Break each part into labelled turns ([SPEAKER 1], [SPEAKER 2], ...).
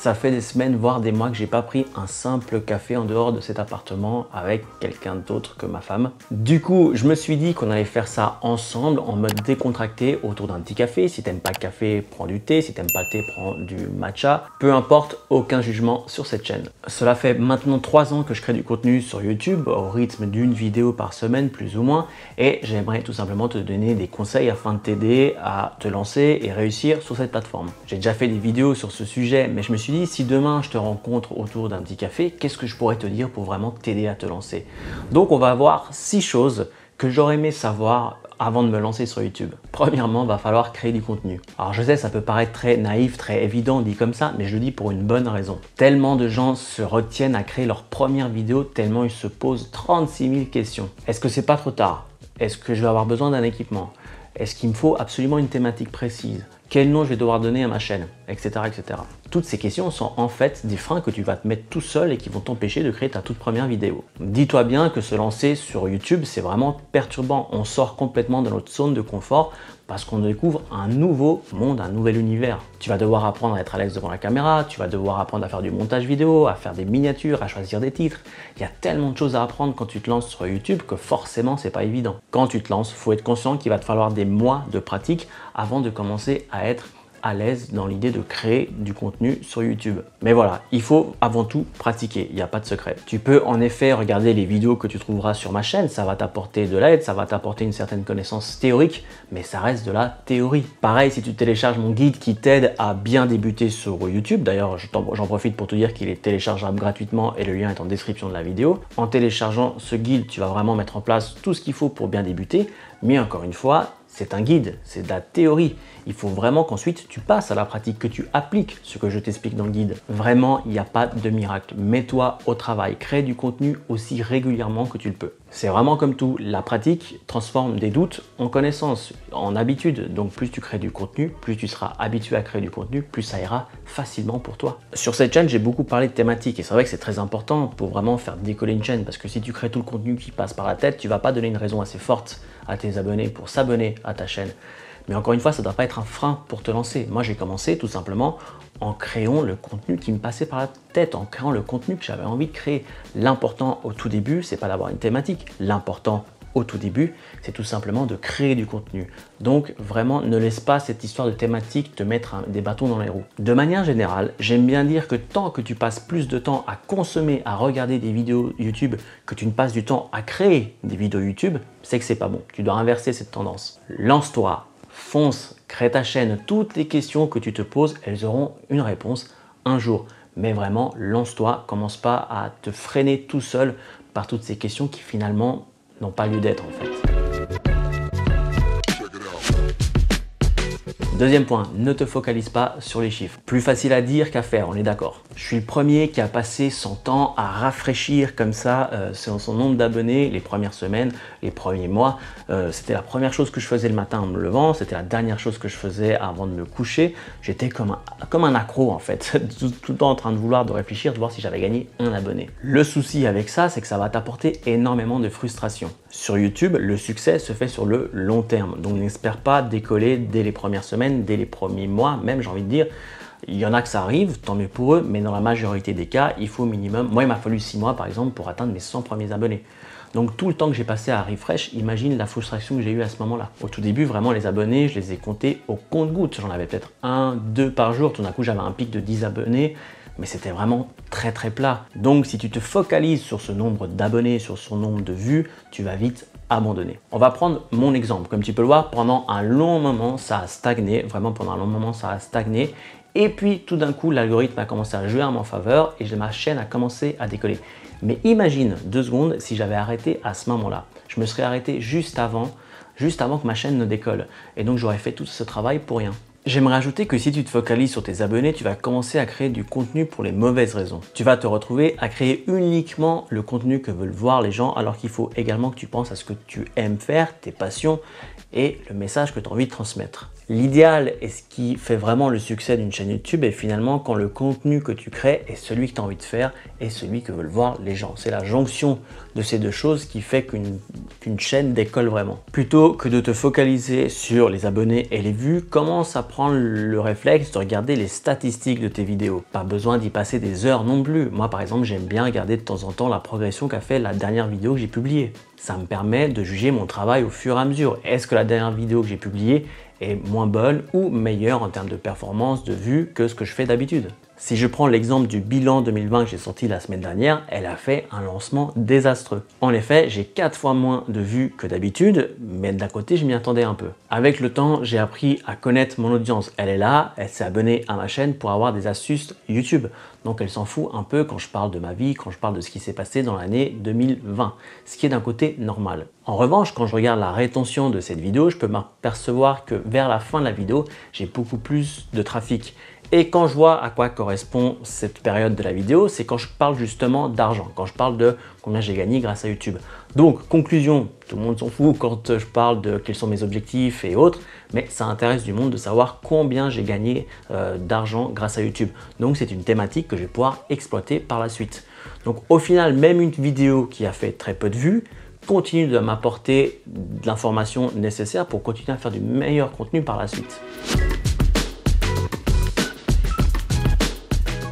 [SPEAKER 1] Ça fait des semaines, voire des mois que j'ai pas pris un simple café en dehors de cet appartement avec quelqu'un d'autre que ma femme. Du coup, je me suis dit qu'on allait faire ça ensemble en mode décontracté autour d'un petit café. Si t'aimes pas le café, prends du thé. Si t'aimes pas le thé, prends du matcha. Peu importe, aucun jugement sur cette chaîne. Cela fait maintenant 3 ans que je crée du contenu sur YouTube au rythme d'une vidéo par semaine plus ou moins, et j'aimerais tout simplement te donner des conseils afin de t'aider à te lancer et réussir sur cette plateforme. J'ai déjà fait des vidéos sur ce sujet, mais je me suis dit, si demain je te rencontre autour d'un petit café, qu'est-ce que je pourrais te dire pour vraiment t'aider à te lancer? Donc on va voir 6 choses que j'aurais aimé savoir avant de me lancer sur YouTube. Premièrement, va falloir créer du contenu. Alors je sais, ça peut paraître très naïf, très évident dit comme ça, mais je le dis pour une bonne raison. Tellement de gens se retiennent à créer leur première vidéo, tellement ils se posent 36 000 questions. Est-ce que c'est pas trop tard? Est-ce que je vais avoir besoin d'un équipement? Est-ce qu'il me faut absolument une thématique précise? Quel nom je vais devoir donner à ma chaîne? Etc. etc. Toutes ces questions sont en fait des freins que tu vas te mettre tout seul et qui vont t'empêcher de créer ta toute première vidéo. Dis-toi bien que se lancer sur YouTube, c'est vraiment perturbant. On sort complètement de notre zone de confort parce qu'on découvre un nouveau monde, un nouvel univers. Tu vas devoir apprendre à être à l'aise devant la caméra, tu vas devoir apprendre à faire du montage vidéo, à faire des miniatures, à choisir des titres. Il y a tellement de choses à apprendre quand tu te lances sur YouTube que forcément, c'est pas évident. Quand tu te lances, il faut être conscient qu'il va te falloir des mois de pratique avant de commencer à être à l'aise dans l'idée de créer du contenu sur YouTube. Mais voilà, il faut avant tout pratiquer, il n'y a pas de secret. Tu peux en effet regarder les vidéos que tu trouveras sur ma chaîne, ça va t'apporter de l'aide, ça va t'apporter une certaine connaissance théorique, mais ça reste de la théorie. Pareil, si tu télécharges mon guide qui t'aide à bien débuter sur YouTube, d'ailleurs j'en profite pour te dire qu'il est téléchargeable gratuitement et le lien est en description de la vidéo. En téléchargeant ce guide, tu vas vraiment mettre en place tout ce qu'il faut pour bien débuter, mais encore une fois, c'est un guide, c'est de la théorie. Il faut vraiment qu'ensuite tu passes à la pratique, que tu appliques ce que je t'explique dans le guide. Vraiment, il n'y a pas de miracle. Mets-toi au travail, crée du contenu aussi régulièrement que tu le peux. C'est vraiment comme tout, la pratique transforme des doutes en connaissances, en habitude. Donc plus tu crées du contenu, plus tu seras habitué à créer du contenu, plus ça ira facilement pour toi. Sur cette chaîne, j'ai beaucoup parlé de thématiques et c'est vrai que c'est très important pour vraiment faire décoller une chaîne parce que si tu crées tout le contenu qui passe par la tête, tu vas pas donner une raison assez forte à tes abonnés pour s'abonner à ta chaîne. Mais encore une fois, ça ne doit pas être un frein pour te lancer. Moi, j'ai commencé tout simplement en créant le contenu qui me passait par la tête, en créant le contenu que j'avais envie de créer. L'important au tout début, c'est pas d'avoir une thématique. L'important au tout début, c'est tout simplement de créer du contenu. Donc vraiment, ne laisse pas cette histoire de thématique te mettre des bâtons dans les roues. De manière générale, j'aime bien dire que tant que tu passes plus de temps à consommer, à regarder des vidéos YouTube, que tu ne passes du temps à créer des vidéos YouTube, c'est que c'est pas bon. Tu dois inverser cette tendance. Lance-toi. Fonce, crée ta chaîne, toutes les questions que tu te poses, elles auront une réponse un jour. Mais vraiment, lance-toi, commence pas à te freiner tout seul par toutes ces questions qui finalement n'ont pas lieu d'être en fait. Deuxième point, ne te focalise pas sur les chiffres. Plus facile à dire qu'à faire, on est d'accord. Je suis le premier qui a passé son temps à rafraîchir comme ça son nombre d'abonnés les premières semaines, les premiers mois. C'était la première chose que je faisais le matin en me levant, c'était la dernière chose que je faisais avant de me coucher. J'étais comme un accro en fait, tout le temps en train de réfléchir, de voir si j'avais gagné un abonné. Le souci avec ça, c'est que ça va t'apporter énormément de frustration. Sur YouTube, le succès se fait sur le long terme, donc n'espère pas décoller dès les premières semaines, dès les premiers mois, même j'ai envie de dire. Il y en a que ça arrive, tant mieux pour eux, mais dans la majorité des cas, il faut au minimum, moi il m'a fallu 6 mois par exemple pour atteindre mes 100 premiers abonnés. Donc tout le temps que j'ai passé à refresh, imagine la frustration que j'ai eue à ce moment-là. Au tout début, vraiment les abonnés, je les ai comptés au compte-gouttes. J'en avais peut-être 1, 2 par jour, tout d'un coup j'avais un pic de 10 abonnés, mais c'était vraiment très plat. Donc si tu te focalises sur ce nombre d'abonnés, sur son nombre de vues, tu vas vite abandonner. On va prendre mon exemple. Comme tu peux le voir, pendant un long moment, ça a stagné. Vraiment, pendant un long moment, ça a stagné. Et puis, tout d'un coup, l'algorithme a commencé à jouer en mon faveur et ma chaîne a commencé à décoller. Mais imagine 2 secondes si j'avais arrêté à ce moment-là. Je me serais arrêté juste avant que ma chaîne ne décolle. Et donc, j'aurais fait tout ce travail pour rien. J'aimerais ajouter que si tu te focalises sur tes abonnés, tu vas commencer à créer du contenu pour les mauvaises raisons. Tu vas te retrouver à créer uniquement le contenu que veulent voir les gens, alors qu'il faut également que tu penses à ce que tu aimes faire, tes passions et le message que tu as envie de transmettre. L'idéal et ce qui fait vraiment le succès d'une chaîne YouTube est finalement quand le contenu que tu crées est celui que tu as envie de faire et celui que veulent voir les gens. C'est la jonction de ces deux choses qui fait qu'une chaîne décolle vraiment. Plutôt que de te focaliser sur les abonnés et les vues, commence à prendre le réflexe de regarder les statistiques de tes vidéos. Pas besoin d'y passer des heures non plus. Moi par exemple, j'aime bien regarder de temps en temps la progression qu'a fait la dernière vidéo que j'ai publiée. Ça me permet de juger mon travail au fur et à mesure. Est-ce que la dernière vidéo que j'ai publiée est moins bonne ou meilleure en termes de performance, de vues que ce que je fais d'habitude? Si je prends l'exemple du bilan 2020 que j'ai sorti la semaine dernière, elle a fait un lancement désastreux. En effet, j'ai 4 fois moins de vues que d'habitude, mais d'un côté, je m'y attendais un peu. Avec le temps, j'ai appris à connaître mon audience. Elle est là, elle s'est abonnée à ma chaîne pour avoir des astuces YouTube. Donc elle s'en fout un peu quand je parle de ma vie, quand je parle de ce qui s'est passé dans l'année 2020, ce qui est d'un côté normal. En revanche, quand je regarde la rétention de cette vidéo, je peux m'apercevoir que vers la fin de la vidéo, j'ai beaucoup plus de trafic. Et quand je vois à quoi correspond cette période de la vidéo, c'est quand je parle justement d'argent, quand je parle de combien j'ai gagné grâce à YouTube. Donc, conclusion, tout le monde s'en fout quand je parle de quels sont mes objectifs et autres, mais ça intéresse du monde de savoir combien j'ai gagné d'argent grâce à YouTube. Donc, c'est une thématique que je vais pouvoir exploiter par la suite. Donc, au final, même une vidéo qui a fait très peu de vues, continue de m'apporter de l'information nécessaire pour continuer à faire du meilleur contenu par la suite.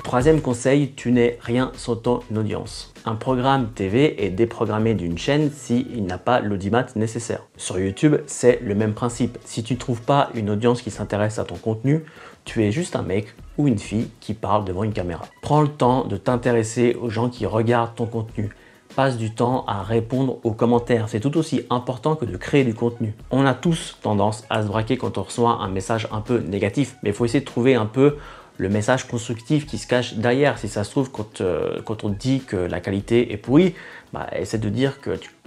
[SPEAKER 1] Troisième conseil, tu n'es rien sans ton audience. Un programme TV est déprogrammé d'une chaîne s'il n'a pas l'audimat nécessaire. Sur YouTube, c'est le même principe. Si tu ne trouves pas une audience qui s'intéresse à ton contenu, tu es juste un mec ou une fille qui parle devant une caméra. Prends le temps de t'intéresser aux gens qui regardent ton contenu. Passe du temps à répondre aux commentaires. C'est tout aussi important que de créer du contenu. On a tous tendance à se braquer quand on reçoit un message un peu négatif, mais il faut essayer de trouver un peu le message constructif qui se cache derrière. Si ça se trouve, quand on te dit que la qualité est pourrie, essaie de dire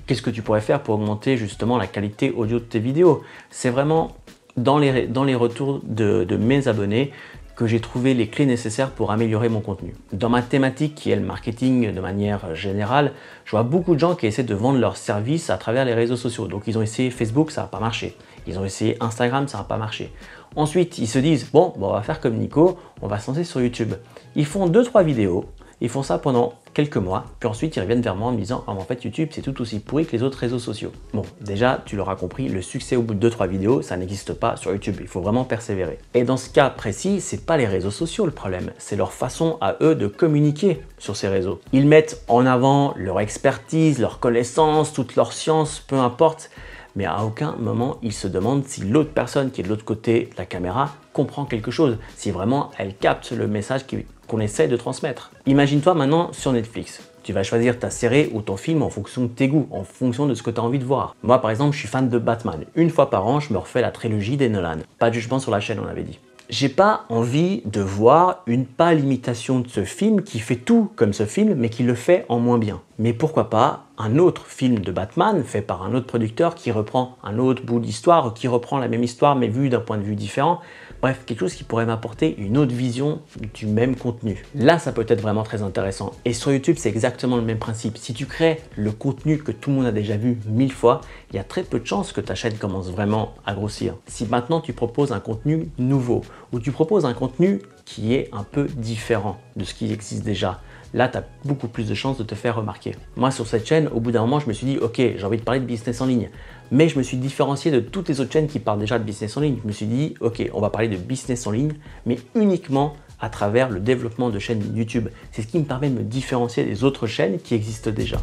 [SPEAKER 1] qu'est-ce que tu pourrais faire pour augmenter justement la qualité audio de tes vidéos. C'est vraiment dans les retours de mes abonnés que j'ai trouvé les clés nécessaires pour améliorer mon contenu. Dans ma thématique qui est le marketing de manière générale, je vois beaucoup de gens qui essaient de vendre leurs services à travers les réseaux sociaux. Donc ils ont essayé Facebook, ça n'a pas marché. Ils ont essayé Instagram, ça n'a pas marché. Ensuite, ils se disent, bon, on va faire comme Nico, on va se lancer sur YouTube. Ils font 2-3 vidéos, ils font ça pendant quelques mois, puis ensuite ils reviennent vers moi en me disant, ah, mais en fait YouTube c'est tout aussi pourri que les autres réseaux sociaux. Bon, déjà, tu l'auras compris, le succès au bout de 2-3 vidéos, ça n'existe pas sur YouTube, il faut vraiment persévérer. Et dans ce cas précis, c'est pas les réseaux sociaux le problème, c'est leur façon à eux de communiquer sur ces réseaux. Ils mettent en avant leur expertise, leur connaissance, toute leur science, peu importe, mais à aucun moment ils se demandent si l'autre personne qui est de l'autre côté de la caméra comprend quelque chose, si vraiment elle capte le message qu'on essaie de transmettre. Imagine-toi maintenant sur Netflix. Tu vas choisir ta série ou ton film en fonction de tes goûts, en fonction de ce que tu as envie de voir. Moi par exemple, je suis fan de Batman. Une fois par an, je me refais la trilogie des Nolan. Pas de jugement sur la chaîne, on avait dit. J'ai pas envie de voir une pâle imitation de ce film qui fait tout comme ce film, mais qui le fait en moins bien. Mais pourquoi pas un autre film de Batman fait par un autre producteur qui reprend un autre bout d'histoire, qui reprend la même histoire mais vue d'un point de vue différent. Bref, quelque chose qui pourrait m'apporter une autre vision du même contenu. Là, ça peut être vraiment très intéressant. Et sur YouTube, c'est exactement le même principe. Si tu crées le contenu que tout le monde a déjà vu 1000 fois, il y a très peu de chances que ta chaîne commence vraiment à grossir. Si maintenant tu proposes un contenu nouveau, ou tu proposes un contenu qui est un peu différent de ce qui existe déjà, là, tu as beaucoup plus de chances de te faire remarquer. Moi, sur cette chaîne, au bout d'un moment, je me suis dit, ok, j'ai envie de parler de business en ligne. Mais je me suis différencié de toutes les autres chaînes qui parlent déjà de business en ligne. Je me suis dit, ok, on va parler de business en ligne, mais uniquement à travers le développement de chaînes YouTube. C'est ce qui me permet de me différencier des autres chaînes qui existent déjà.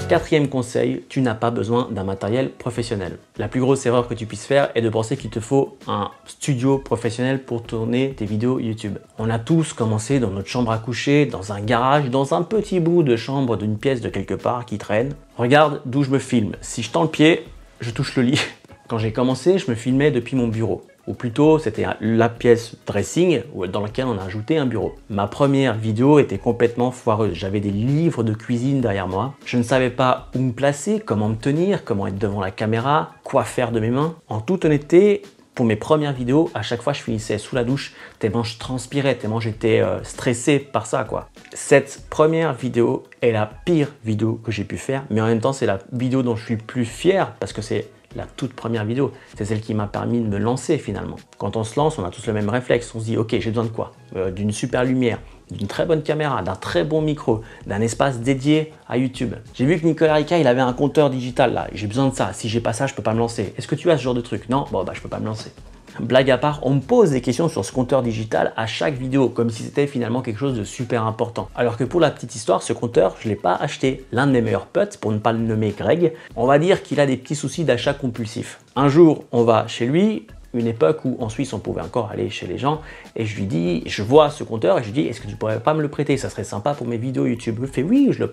[SPEAKER 1] Quatrième conseil, tu n'as pas besoin d'un matériel professionnel. La plus grosse erreur que tu puisses faire est de penser qu'il te faut un studio professionnel pour tourner tes vidéos YouTube. On a tous commencé dans notre chambre à coucher, dans un garage, dans un petit bout de chambre d'une pièce de quelque part qui traîne. Regarde d'où je me filme. Si je tends le pied, je touche le lit. Quand j'ai commencé, je me filmais depuis mon bureau. Ou plutôt, c'était la pièce dressing dans laquelle on a ajouté un bureau. Ma première vidéo était complètement foireuse. J'avais des livres de cuisine derrière moi. Je ne savais pas où me placer, comment me tenir, comment être devant la caméra, quoi faire de mes mains. En toute honnêteté, pour mes premières vidéos, à chaque fois je finissais sous la douche, tellement je transpirais, tellement j'étais stressé par ça, quoi. Cette première vidéo est la pire vidéo que j'ai pu faire, mais en même temps c'est la vidéo dont je suis le plus fier parce que c'est la toute première vidéo. C'est celle qui m'a permis de me lancer finalement. Quand on se lance, on a tous le même réflexe. On se dit, ok, j'ai besoin de quoi? D'une super lumière, d'une très bonne caméra, d'un très bon micro, d'un espace dédié à YouTube. J'ai vu que Nicolas Rica, il avait un compteur digital là. J'ai besoin de ça. Si j'ai pas ça, je peux pas me lancer. Est-ce que tu as ce genre de truc? Non? Bon, bah, je peux pas me lancer. Blague à part, on me pose des questions sur ce compteur digital à chaque vidéo, comme si c'était finalement quelque chose de super important. Alors que pour la petite histoire, ce compteur, je ne l'ai pas acheté. L'un de mes meilleurs potes, pour ne pas le nommer Greg, on va dire qu'il a des petits soucis d'achat compulsif. Un jour, on va chez lui, une époque où en Suisse on pouvait encore aller chez les gens, et je lui dis, je vois ce compteur et je lui dis, est-ce que tu pourrais pas me le prêter? Ça serait sympa pour mes vidéos YouTube. Il fait oui, je te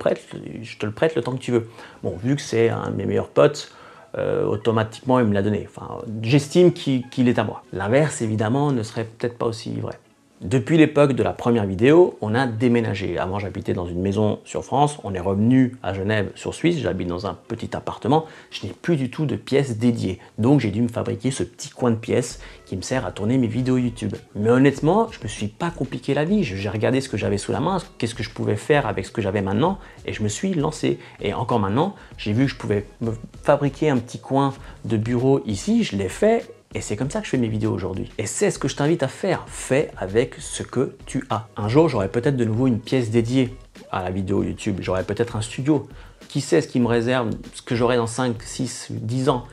[SPEAKER 1] le prête le temps que tu veux. Bon, vu que c'est un de mes meilleurs potes, automatiquement il me l'a donné. Enfin, j'estime qu'il est à moi. L'inverse évidemment ne serait peut-être pas aussi vrai. Depuis l'époque de la première vidéo, on a déménagé. Avant, j'habitais dans une maison sur France. On est revenu à Genève sur Suisse. J'habite dans un petit appartement. Je n'ai plus du tout de pièces dédiées. Donc, j'ai dû me fabriquer ce petit coin de pièces qui me sert à tourner mes vidéos YouTube. Mais honnêtement, je me suis pas compliqué la vie. J'ai regardé ce que j'avais sous la main, qu'est-ce que je pouvais faire avec ce que j'avais maintenant, et je me suis lancé. Et encore maintenant, j'ai vu que je pouvais me fabriquer un petit coin de bureau ici. Je l'ai fait. Et c'est comme ça que je fais mes vidéos aujourd'hui. Et c'est ce que je t'invite à faire. Fais avec ce que tu as. Un jour, j'aurai peut-être de nouveau une pièce dédiée à la vidéo YouTube. J'aurai peut-être un studio. Qui sait ce qui me réserve, ce que j'aurai dans 5, 6, 10 ans.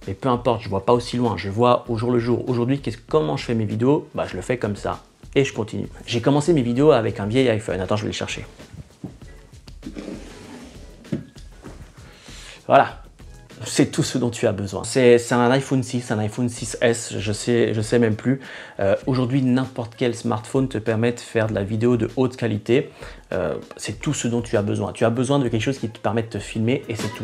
[SPEAKER 1] Mais peu importe, je ne vois pas aussi loin. Je vois au jour le jour. Aujourd'hui, comment je fais mes vidéos? Bah, je le fais comme ça. Et je continue. J'ai commencé mes vidéos avec un vieil iPhone. Attends, je vais le chercher. Voilà. C'est tout ce dont tu as besoin. C'est un iPhone 6, un iPhone 6S, je sais même plus. Aujourd'hui, n'importe quel smartphone te permet de faire de la vidéo de haute qualité. C'est tout ce dont tu as besoin. Tu as besoin de quelque chose qui te permet de te filmer et c'est tout.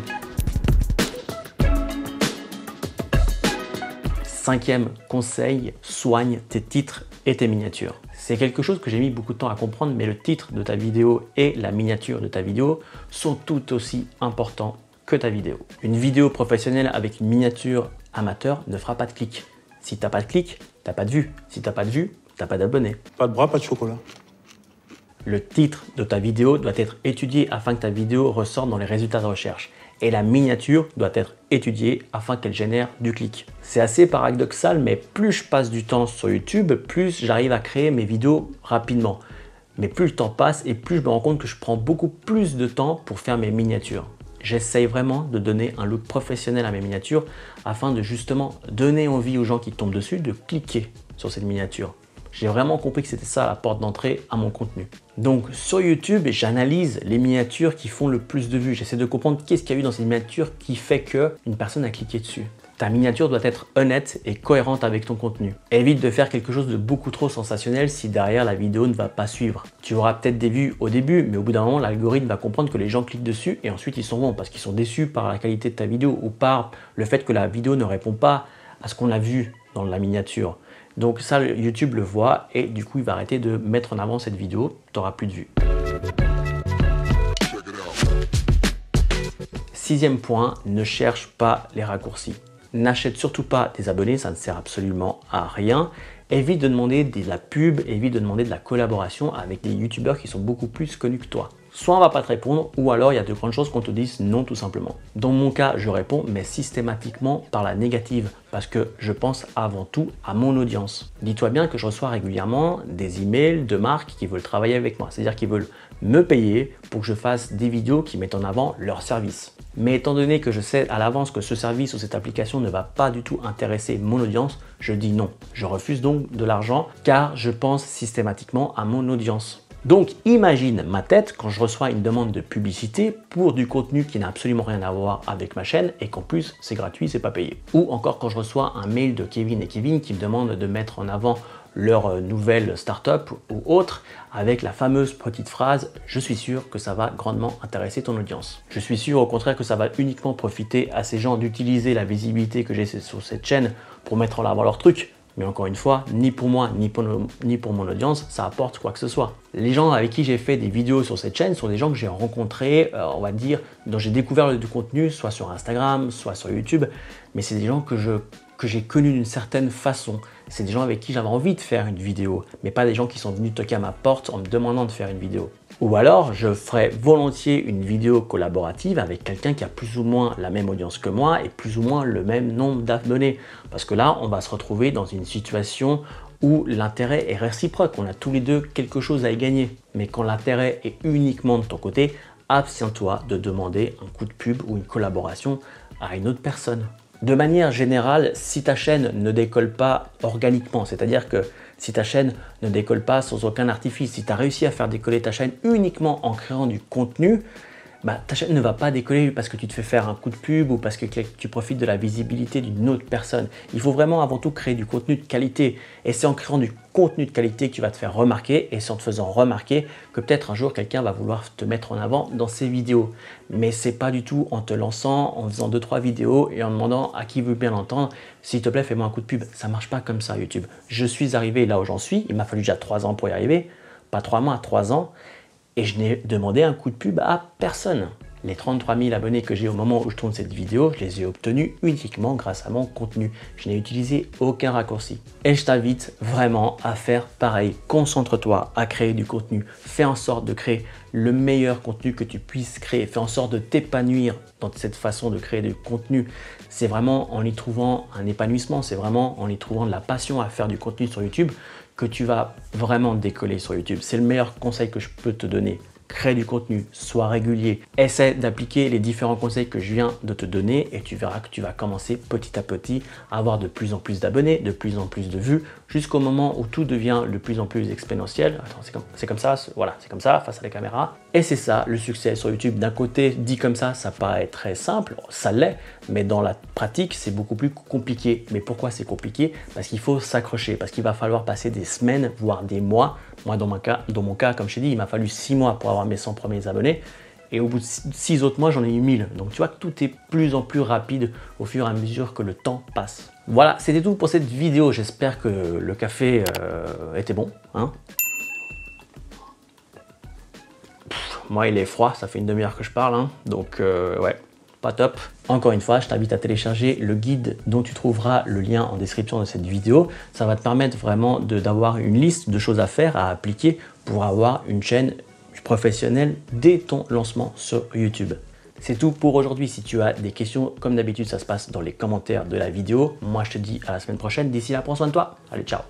[SPEAKER 1] Cinquième conseil, soigne tes titres et tes miniatures. C'est quelque chose que j'ai mis beaucoup de temps à comprendre, mais le titre de ta vidéo et la miniature de ta vidéo sont tout aussi importants que ta vidéo. Une vidéo professionnelle avec une miniature amateur ne fera pas de clics. Si t'as pas de clics, t'as pas de vues. Si t'as pas de vues, t'as pas d'abonnés.
[SPEAKER 2] Pas de bras, pas de chocolat.
[SPEAKER 1] Le titre de ta vidéo doit être étudié afin que ta vidéo ressorte dans les résultats de recherche. Et la miniature doit être étudiée afin qu'elle génère du clic. C'est assez paradoxal, mais plus je passe du temps sur YouTube, plus j'arrive à créer mes vidéos rapidement. Mais plus le temps passe et plus je me rends compte que je prends beaucoup plus de temps pour faire mes miniatures. J'essaye vraiment de donner un look professionnel à mes miniatures afin de justement donner envie aux gens qui tombent dessus de cliquer sur cette miniature. J'ai vraiment compris que c'était ça la porte d'entrée à mon contenu. Donc sur YouTube, j'analyse les miniatures qui font le plus de vues. J'essaie de comprendre qu'est-ce qu'il y a eu dans ces miniatures qui fait qu'une personne a cliqué dessus. Ta miniature doit être honnête et cohérente avec ton contenu. Évite de faire quelque chose de beaucoup trop sensationnel si derrière la vidéo ne va pas suivre. Tu auras peut-être des vues au début, mais au bout d'un moment, l'algorithme va comprendre que les gens cliquent dessus et ensuite ils s'en vont parce qu'ils sont déçus par la qualité de ta vidéo ou par le fait que la vidéo ne répond pas à ce qu'on a vu dans la miniature. Donc ça, YouTube le voit et du coup, il va arrêter de mettre en avant cette vidéo. Tu n'auras plus de vues. Sixième point, ne cherche pas les raccourcis. N'achète surtout pas des abonnés, ça ne sert absolument à rien. Évite de demander de la pub, évite de demander de la collaboration avec des youtubeurs qui sont beaucoup plus connus que toi. Soit on ne va pas te répondre, ou alors il y a de grandes chances qu'on te dise non tout simplement. Dans mon cas, je réponds, mais systématiquement par la négative, parce que je pense avant tout à mon audience. Dis-toi bien que je reçois régulièrement des emails de marques qui veulent travailler avec moi, c'est-à-dire qu'ils veulent me payer pour que je fasse des vidéos qui mettent en avant leur service. Mais étant donné que je sais à l'avance que ce service ou cette application ne va pas du tout intéresser mon audience, je dis non. Je refuse donc de l'argent car je pense systématiquement à mon audience. Donc imagine ma tête quand je reçois une demande de publicité pour du contenu qui n'a absolument rien à voir avec ma chaîne et qu'en plus c'est gratuit, c'est pas payé. Ou encore quand je reçois un mail de Kevin et Kevin qui me demandent de mettre en avant leur nouvelle startup ou autre avec la fameuse petite phrase « Je suis sûr que ça va grandement intéresser ton audience ». Je suis sûr au contraire que ça va uniquement profiter à ces gens d'utiliser la visibilité que j'ai sur cette chaîne pour mettre en avant leur truc. Mais encore une fois, ni pour moi, ni pour mon audience, ça apporte quoi que ce soit. Les gens avec qui j'ai fait des vidéos sur cette chaîne sont des gens que j'ai rencontrés, on va dire, dont j'ai découvert du contenu, soit sur Instagram, soit sur YouTube. Mais c'est des gens que j'ai connus d'une certaine façon. C'est des gens avec qui j'avais envie de faire une vidéo, mais pas des gens qui sont venus toquer à ma porte en me demandant de faire une vidéo. Ou alors, je ferai volontiers une vidéo collaborative avec quelqu'un qui a plus ou moins la même audience que moi et plus ou moins le même nombre d'abonnés. Parce que là, on va se retrouver dans une situation où l'intérêt est réciproque. On a tous les deux quelque chose à y gagner. Mais quand l'intérêt est uniquement de ton côté, abstiens-toi de demander un coup de pub ou une collaboration à une autre personne. De manière générale, si ta chaîne ne décolle pas organiquement, c'est-à-dire que si ta chaîne ne décolle pas sans aucun artifice, si tu as réussi à faire décoller ta chaîne uniquement en créant du contenu, ta chaîne ne va pas décoller parce que tu te fais faire un coup de pub ou parce que tu profites de la visibilité d'une autre personne. Il faut vraiment avant tout créer du contenu de qualité. Et c'est en créant du contenu de qualité que tu vas te faire remarquer et c'est en te faisant remarquer que peut-être un jour quelqu'un va vouloir te mettre en avant dans ses vidéos. Mais c'est pas du tout en te lançant, en faisant 2-3 vidéos et en demandant à qui veut bien l'entendre, s'il te plaît fais-moi un coup de pub. Ça marche pas comme ça YouTube. Je suis arrivé là où j'en suis, il m'a fallu déjà 3 ans pour y arriver, pas 3 mois, 3 ans. Et je n'ai demandé un coup de pub à personne. Les 33 000 abonnés que j'ai au moment où je tourne cette vidéo, je les ai obtenus uniquement grâce à mon contenu. Je n'ai utilisé aucun raccourci. Et je t'invite vraiment à faire pareil. Concentre-toi à créer du contenu. Fais en sorte de créer le meilleur contenu que tu puisses créer. Fais en sorte de t'épanouir dans cette façon de créer du contenu. C'est vraiment en y trouvant un épanouissement, c'est vraiment en y trouvant de la passion à faire du contenu sur YouTube que tu vas vraiment décoller sur YouTube. C'est le meilleur conseil que je peux te donner. Crée du contenu, sois régulier, essaie d'appliquer les différents conseils que je viens de te donner et tu verras que tu vas commencer petit à petit à avoir de plus en plus d'abonnés, de plus en plus de vues, jusqu'au moment où tout devient de plus en plus exponentiel. Attends, c'est comme ça, voilà, c'est comme ça face à la caméra. Et c'est ça le succès sur YouTube. D'un côté, dit comme ça paraît très simple, ça l'est, mais dans la pratique, c'est beaucoup plus compliqué. Mais pourquoi c'est compliqué? Parce qu'il faut s'accrocher, parce qu'il va falloir passer des semaines, voire des mois. Moi, dans mon cas, comme je t'ai dit, il m'a fallu 6 mois pour avoir mes 100 premiers abonnés. Et au bout de 6 autres mois, j'en ai eu 1000. Donc, tu vois que tout est plus en plus rapide au fur et à mesure que le temps passe. Voilà, c'était tout pour cette vidéo. J'espère que le café était bon. Hein. Moi, il est froid. Ça fait une demi-heure que je parle. Hein. Donc, ouais. Pas top. Encore une fois, je t'invite à télécharger le guide dont tu trouveras le lien en description de cette vidéo. Ça va te permettre vraiment d'avoir une liste de choses à faire, à appliquer pour avoir une chaîne professionnelle dès ton lancement sur YouTube. C'est tout pour aujourd'hui. Si tu as des questions, comme d'habitude, ça se passe dans les commentaires de la vidéo. Moi, je te dis à la semaine prochaine. D'ici là, prends soin de toi. Allez, ciao.